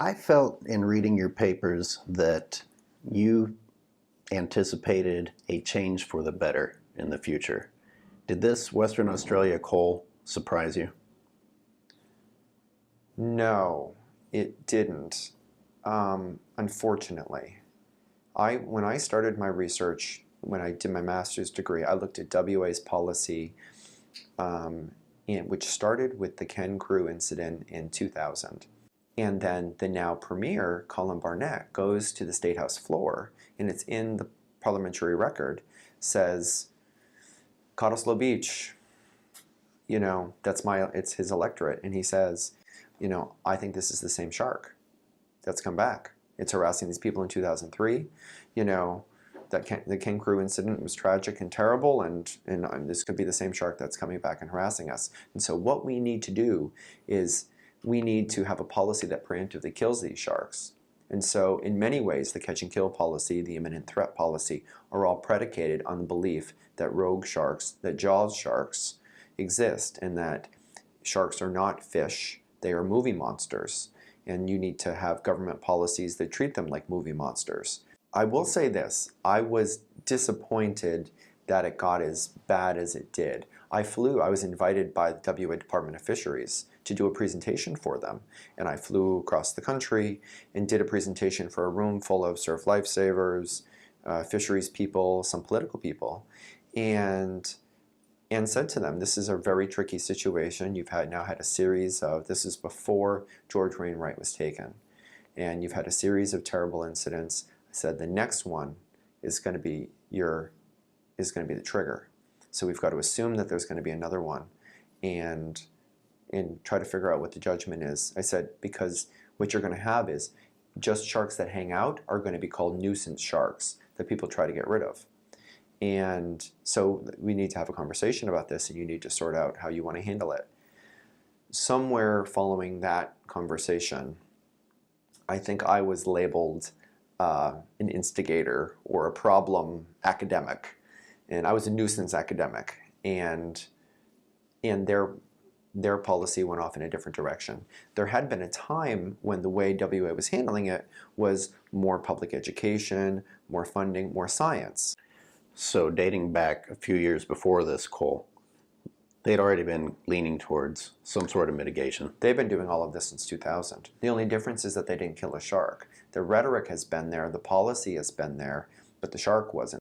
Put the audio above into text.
I felt in reading your papers that you anticipated a change for the better in the future. Did this Western Australia coal surprise you? No, it didn't. Unfortunately, when I started my research, when I did my master's degree, I looked at WA's policy, which started with the Ken Crew incident in 2000. And then the now premier, Colin Barnett, goes to the State House floor, and it's in the parliamentary record, says, Cottesloe Beach, it's his electorate. And he says, I think this is the same shark that's come back. It's harassing these people in 2003. The Ken Crew incident was tragic and terrible, and this could be the same shark that's coming back and harassing us. And so what we need to do is we need to have a policy that preemptively kills these sharks. And so in many ways, the catch and kill policy, the imminent threat policy, are all predicated on the belief that rogue sharks, that Jaws sharks exist, and that sharks are not fish, they are movie monsters. And you need to have government policies that treat them like movie monsters. I will say this, I was disappointed that it got as bad as it did. I was invited by the WA Department of Fisheries to do a presentation for them. And I flew across the country and did a presentation for a room full of surf lifesavers, fisheries people, some political people, and said to them, this is a very tricky situation. You've now had a series of, this is before George Wainwright was taken, and you've had a series of terrible incidents. I said the next one is going to be the trigger. So we've got to assume that there's going to be another one, and try to figure out what the judgment is. I said, because what you're going to have is just sharks that hang out are going to be called nuisance sharks that people try to get rid of. And so we need to have a conversation about this, and you need to sort out how you want to handle it. Somewhere following that conversation, I think I was labeled an instigator or a problem academic. And I was a nuisance academic. And their policy went off in a different direction. There had been a time when the way WA was handling it was more public education, more funding, more science. So dating back a few years before this coal, they'd already been leaning towards some sort of mitigation. They've been doing all of this since 2000. The only difference is that they didn't kill a shark. The rhetoric has been there, the policy has been there, but the shark wasn't.